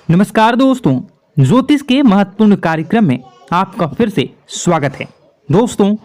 नमस्कार दोस्तों, ज्योतिष के महत्वपूर्ण कार्यक्रम में आपका फिर से स्वागत है। दोस्तों,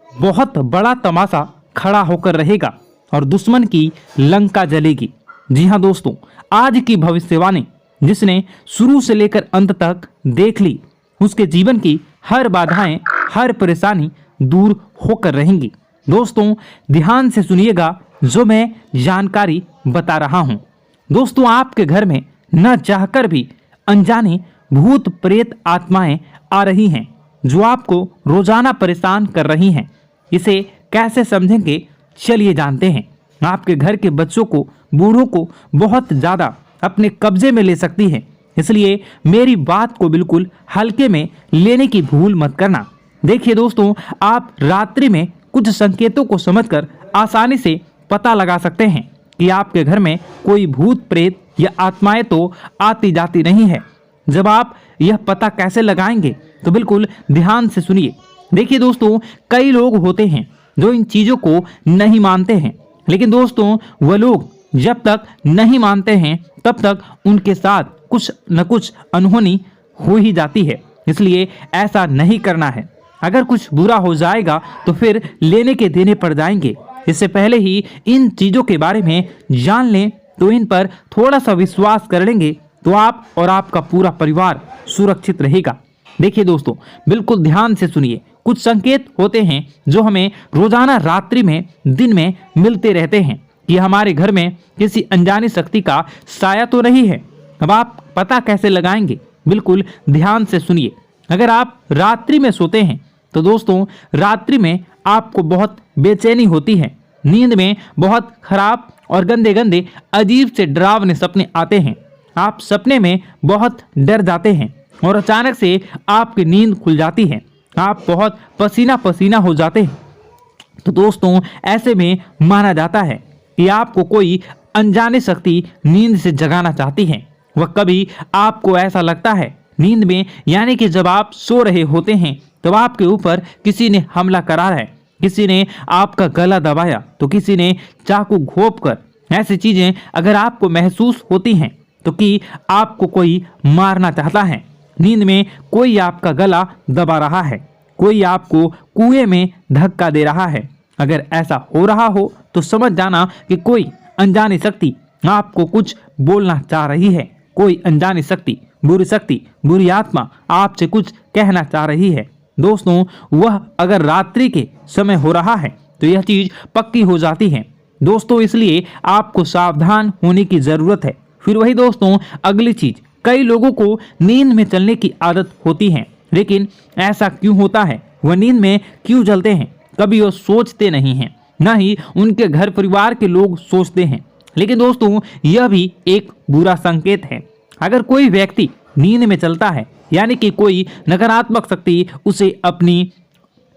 बहुत बड़ा तमाशा खड़ा होकर रहेगा और दुश्मन की लंका जलेगी। जी हाँ दोस्तों, आज की भविष्यवाणी जिसने शुरू से लेकर अंत तक देख ली, उसके जीवन की हर बाधाएं, हर परेशानी दूर होकर रहेंगी। दोस्तों, ध्यान से सुनिएगा जो मैं जानकारी बता रहा हूँ। दोस्तों, आपके घर में न चाहकर भी अनजाने भूत प्रेत आत्माएं आ रही हैं जो आपको रोजाना परेशान कर रही हैं। इसे कैसे समझेंगे, चलिए जानते हैं। आपके घर के बच्चों को, बूढ़ों को बहुत ज़्यादा अपने कब्जे में ले सकती है, इसलिए मेरी बात को बिल्कुल हल्के में लेने की भूल मत करना। देखिए दोस्तों, आप रात्रि में कुछ संकेतों को समझकर आसानी से पता लगा सकते हैं कि आपके घर में कोई भूत प्रेत या आत्माएं तो आती जाती नहीं है। जब आप यह पता कैसे लगाएंगे तो बिल्कुल ध्यान से सुनिए। देखिए दोस्तों, कई लोग होते हैं जो इन चीज़ों को नहीं मानते हैं, लेकिन दोस्तों वह लोग जब तक नहीं मानते हैं तब तक उनके साथ कुछ न कुछ अनहोनी हो ही जाती है। इसलिए ऐसा नहीं करना है। अगर कुछ बुरा हो जाएगा तो फिर लेने के देने पड़ जाएंगे। इससे पहले ही इन चीज़ों के बारे में जान लें तो इन पर थोड़ा सा विश्वास कर लेंगे तो आप और आपका पूरा परिवार सुरक्षित रहेगा। देखिए दोस्तों, बिल्कुल ध्यान से सुनिए। कुछ संकेत होते हैं जो हमें रोजाना रात्रि में, दिन में मिलते रहते हैं कि हमारे घर में किसी अनजानी शक्ति का साया तो नहीं है। अब आप पता कैसे लगाएंगे, बिल्कुल ध्यान से सुनिए। अगर आप रात्रि में सोते हैं तो दोस्तों रात्रि में आपको बहुत बेचैनी होती है। नींद में बहुत खराब और गंदे गंदे अजीब से डरावने सपने आते हैं। आप सपने में बहुत डर जाते हैं और अचानक से आपकी नींद खुल जाती है। आप बहुत पसीना पसीना हो जाते हैं। तो दोस्तों ऐसे में माना जाता है कि आपको कोई अनजाने शक्ति नींद से जगाना चाहती है। वह कभी आपको ऐसा लगता है नींद में, यानी कि जब आप सो रहे होते हैं तब आपके ऊपर किसी ने हमला करा है, किसी ने आपका गला दबाया तो किसी ने चाकू घोंपकर। ऐसी चीजें अगर आपको महसूस होती हैं तो कि आपको कोई मारना चाहता है, नींद में कोई आपका गला दबा रहा है, कोई आपको कुएं में धक्का दे रहा है, अगर ऐसा हो रहा हो तो समझ जाना कि कोई अनजानी शक्ति आपको कुछ बोलना चाह रही है। कोई अनजानी शक्ति, बुरी आत्मा आपसे कुछ कहना चाह रही है। दोस्तों, वह अगर रात्रि के समय हो रहा है तो यह चीज पक्की हो जाती है। दोस्तों, इसलिए आपको सावधान होने की जरूरत है। फिर वही दोस्तों, अगली चीज, कई लोगों को नींद में चलने की आदत होती है, लेकिन ऐसा क्यों होता है, वह नींद में क्यों चलते हैं, कभी वह सोचते नहीं हैं, न ही उनके घर परिवार के लोग सोचते हैं। लेकिन दोस्तों यह भी एक बुरा संकेत है। अगर कोई व्यक्ति नींद में चलता है, यानी कि कोई नकारात्मक शक्ति उसे अपनी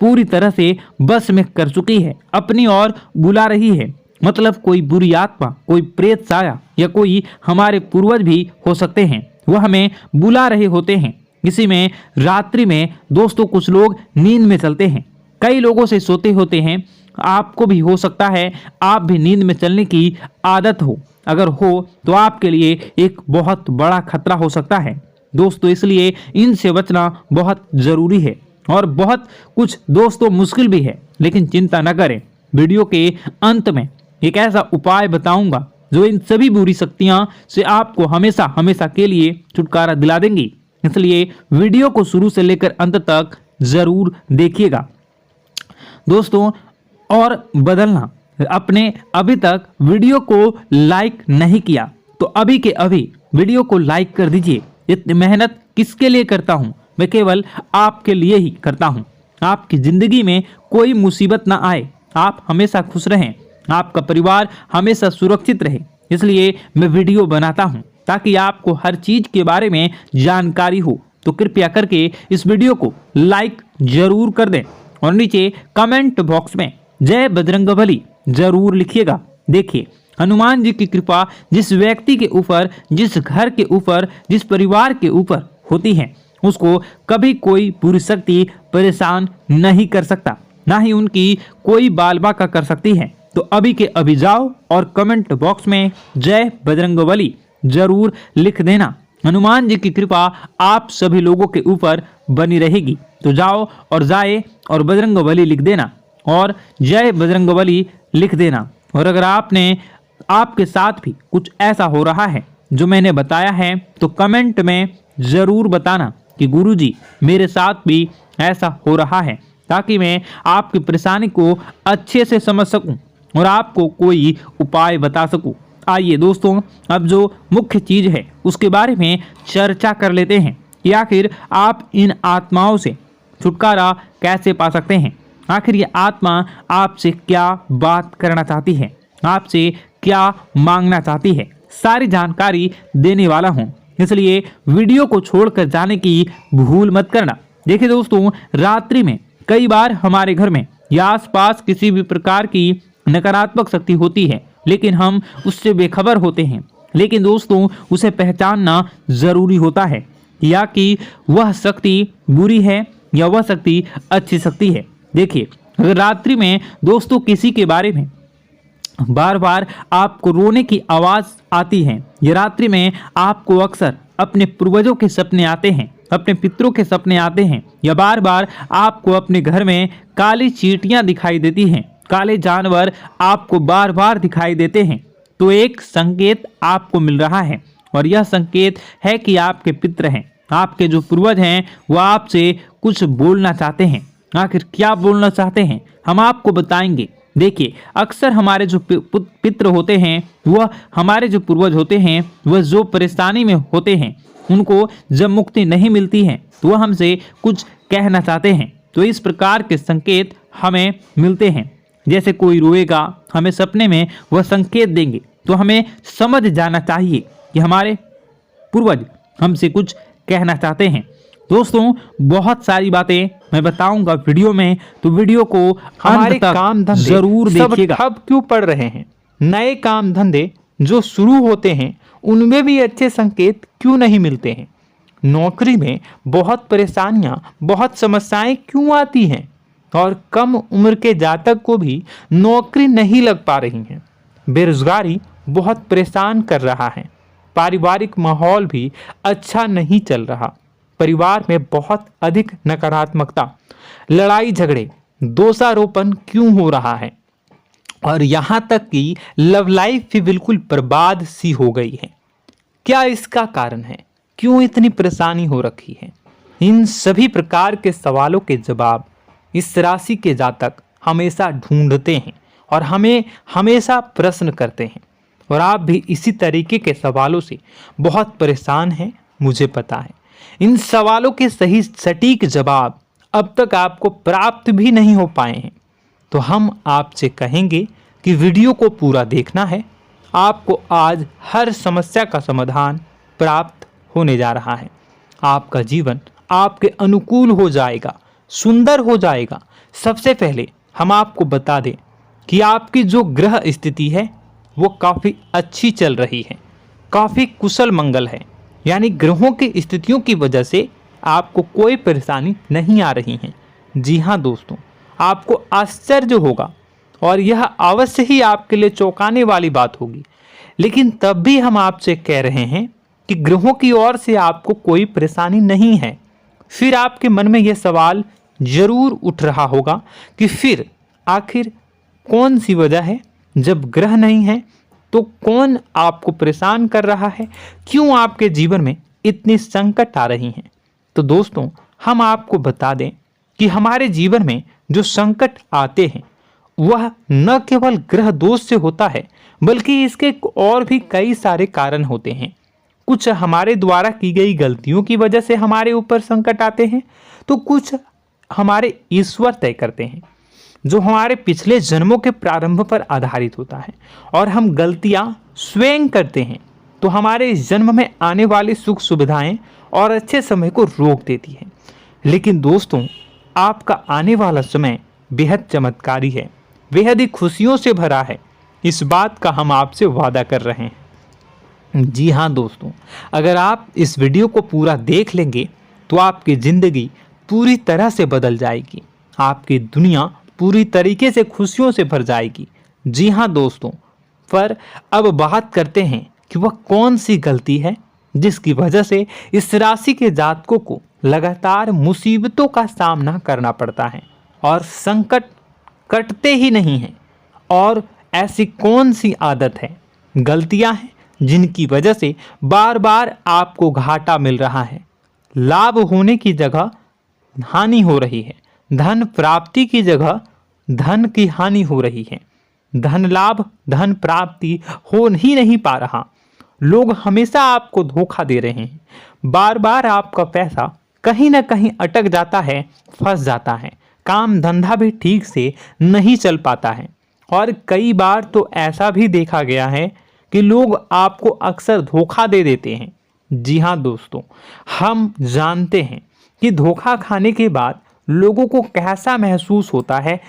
पूरी तरह से बस में कर चुकी है, अपनी ओर बुला रही है। मतलब कोई बुरी आत्मा, कोई प्रेत साया या कोई हमारे पूर्वज भी हो सकते हैं, वह हमें बुला रहे होते हैं। इसी में रात्रि में दोस्तों कुछ लोग नींद में चलते हैं, कई लोगों से सोते होते हैं। आपको भी हो सकता है आप भी नींद में चलने की आदत हो। अगर हो तो आपके लिए एक बहुत बड़ा खतरा हो सकता है दोस्तों। इसलिए इनसे बचना बहुत ज़रूरी है और बहुत कुछ दोस्तों मुश्किल भी है, लेकिन चिंता न करें। वीडियो के अंत में एक ऐसा उपाय बताऊंगा जो इन सभी बुरी शक्तियां से आपको हमेशा हमेशा के लिए छुटकारा दिला देंगी। इसलिए वीडियो को शुरू से लेकर अंत तक जरूर देखिएगा दोस्तों। और बदलना, अपने अभी तक वीडियो को लाइक नहीं किया तो अभी के अभी वीडियो को लाइक कर दीजिए। इतनी मेहनत किसके लिए करता हूं, मैं केवल आपके लिए ही करता हूं। आपकी जिंदगी में कोई मुसीबत ना आए, आप हमेशा खुश रहें, आपका परिवार हमेशा सुरक्षित रहे। इसलिए मैं वीडियो बनाता हूं ताकि आपको हर चीज के बारे में जानकारी हो। तो कृपया करके इस वीडियो को लाइक जरूर कर दें और नीचे कमेंट बॉक्स में जय बजरंगबली जरूर लिखिएगा। देखिए, हनुमान जी की कृपा जिस व्यक्ति के ऊपर, जिस घर के ऊपर, जिस परिवार के ऊपर होती है, उसको कभी कोई बुरी शक्ति परेशान नहीं कर सकता, ना ही उनकी कोई बाल बाका कर सकती है। तो अभी के अभी जाओ और कमेंट बॉक्स में जय बजरंगबली जरूर लिख देना। हनुमान जी की कृपा आप सभी लोगों के ऊपर बनी रहेगी। तो जाओ और जाए और बजरंगबली लिख देना और जय बजरंगबली लिख देना। और अगर आपके साथ भी कुछ ऐसा हो रहा है जो मैंने बताया है तो कमेंट में ज़रूर बताना कि गुरुजी मेरे साथ भी ऐसा हो रहा है, ताकि मैं आपकी परेशानी को अच्छे से समझ सकूं और आपको कोई उपाय बता सकूं। आइए दोस्तों, अब जो मुख्य चीज़ है उसके बारे में चर्चा कर लेते हैं कि आखिर आप इन आत्माओं से छुटकारा कैसे पा सकते हैं। आखिर ये आत्मा आपसे क्या बात करना चाहती है, आपसे क्या मांगना चाहती है, सारी जानकारी देने वाला हूँ, इसलिए वीडियो को छोड़कर जाने की भूल मत करना। देखिए दोस्तों, रात्रि में कई बार हमारे घर में या आसपास किसी भी प्रकार की नकारात्मक शक्ति होती है, लेकिन हम उससे बेखबर होते हैं। लेकिन दोस्तों, उसे पहचानना जरूरी होता है या कि वह शक्ति बुरी है या वह शक्ति अच्छी शक्ति है। देखिए, अगर रात्रि में दोस्तों किसी के बारे में बार बार आपको रोने की आवाज़ आती है या रात्रि में आपको अक्सर अपने पूर्वजों के सपने आते हैं, अपने पितरों के सपने आते हैं, या बार बार आपको अपने घर में काली चींटियां दिखाई देती हैं, काले जानवर आपको बार बार दिखाई देते हैं, तो एक संकेत आपको मिल रहा है। और यह संकेत है कि आपके पितर हैं, आपके जो पूर्वज हैं, वो आपसे कुछ बोलना चाहते हैं। आखिर क्या बोलना चाहते हैं हम आपको बताएंगे। देखिए, अक्सर हमारे जो पितृ होते हैं, वह हमारे जो पूर्वज होते हैं, वह जो परेशानी में होते हैं, उनको जब मुक्ति नहीं मिलती है तो वह हमसे कुछ कहना चाहते हैं। तो इस प्रकार के संकेत हमें मिलते हैं। जैसे कोई रोएगा, हमें सपने में वह संकेत देंगे, तो हमें समझ जाना चाहिए कि हमारे पूर्वज हमसे कुछ कहना चाहते हैं। दोस्तों, बहुत सारी बातें मैं बताऊंगा वीडियो में, तो वीडियो को हमारे काम धंधे जरूर देखिएगा। ठप क्यों पड़ रहे हैं? नए काम धंधे जो शुरू होते हैं उनमें भी अच्छे संकेत क्यों नहीं मिलते हैं? नौकरी में बहुत परेशानियां, बहुत समस्याएं क्यों आती हैं? और कम उम्र के जातक को भी नौकरी नहीं लग पा रही हैं। बेरोजगारी बहुत परेशान कर रहा है। पारिवारिक माहौल भी अच्छा नहीं चल रहा। परिवार में बहुत अधिक नकारात्मकता, लड़ाई झगड़े, दोषारोपण क्यों हो रहा है? और यहाँ तक कि लव लाइफ भी बिल्कुल बर्बाद सी हो गई है। क्या इसका कारण है? क्यों इतनी परेशानी हो रखी है? इन सभी प्रकार के सवालों के जवाब इस राशि के जातक हमेशा ढूंढते हैं और हमें हमेशा प्रश्न करते हैं। और आप भी इसी तरीके के सवालों से बहुत परेशान हैं, मुझे पता है। इन सवालों के सही सटीक जवाब अब तक आपको प्राप्त भी नहीं हो पाए हैं, तो हम आपसे कहेंगे कि वीडियो को पूरा देखना है। आपको आज हर समस्या का समाधान प्राप्त होने जा रहा है। आपका जीवन आपके अनुकूल हो जाएगा, सुंदर हो जाएगा। सबसे पहले हम आपको बता दें कि आपकी जो ग्रह स्थिति है वो काफ़ी अच्छी चल रही है, काफ़ी कुशल मंगल है। यानी ग्रहों की स्थितियों की वजह से आपको कोई परेशानी नहीं आ रही है। जी हाँ दोस्तों, आपको आश्चर्य होगा और यह अवश्य ही आपके लिए चौंकाने वाली बात होगी। लेकिन तब भी हम आपसे कह रहे हैं कि ग्रहों की ओर से आपको कोई परेशानी नहीं है। फिर आपके मन में यह सवाल जरूर उठ रहा होगा कि फिर आखिर कौन सी वजह है? जब ग्रह नहीं है तो कौन आपको परेशान कर रहा है? क्यों आपके जीवन में इतनी संकट आ रही हैं? तो दोस्तों, हम आपको बता दें कि हमारे जीवन में जो संकट आते हैं वह न केवल ग्रह दोष से होता है, बल्कि इसके और भी कई सारे कारण होते हैं। कुछ हमारे द्वारा की गई गलतियों की वजह से हमारे ऊपर संकट आते हैं, तो कुछ हमारे ईश्वर तय करते हैं, जो हमारे पिछले जन्मों के प्रारंभ पर आधारित होता है। और हम गलतियां स्वयं करते हैं तो हमारे इस जन्म में आने वाली सुख सुविधाएं और अच्छे समय को रोक देती है। लेकिन दोस्तों, आपका आने वाला समय बेहद चमत्कारी है, बेहद ही खुशियों से भरा है। इस बात का हम आपसे वादा कर रहे हैं। जी हाँ दोस्तों, अगर आप इस वीडियो को पूरा देख लेंगे तो आपकी ज़िंदगी पूरी तरह से बदल जाएगी। आपकी दुनिया पूरी तरीके से खुशियों से भर जाएगी। जी हाँ दोस्तों, पर अब बात करते हैं कि वह कौन सी गलती है जिसकी वजह से इस राशि के जातकों को लगातार मुसीबतों का सामना करना पड़ता है और संकट कटते ही नहीं हैं। और ऐसी कौन सी आदत है, गलतियां हैं जिनकी वजह से बार बार आपको घाटा मिल रहा है, लाभ होने की जगह हानि हो रही है, धन प्राप्ति की जगह धन की हानि हो रही है, धन लाभ धन प्राप्ति हो ही नहीं पा रहा, लोग हमेशा आपको धोखा दे रहे हैं, बार बार आपका पैसा कहीं ना कहीं अटक जाता है, फंस जाता है, काम धंधा भी ठीक से नहीं चल पाता है। और कई बार तो ऐसा भी देखा गया है कि लोग आपको अक्सर धोखा दे देते हैं। जी हाँ दोस्तों, हम जानते हैं कि धोखा खाने के बाद लोगों को कैसा महसूस होता है,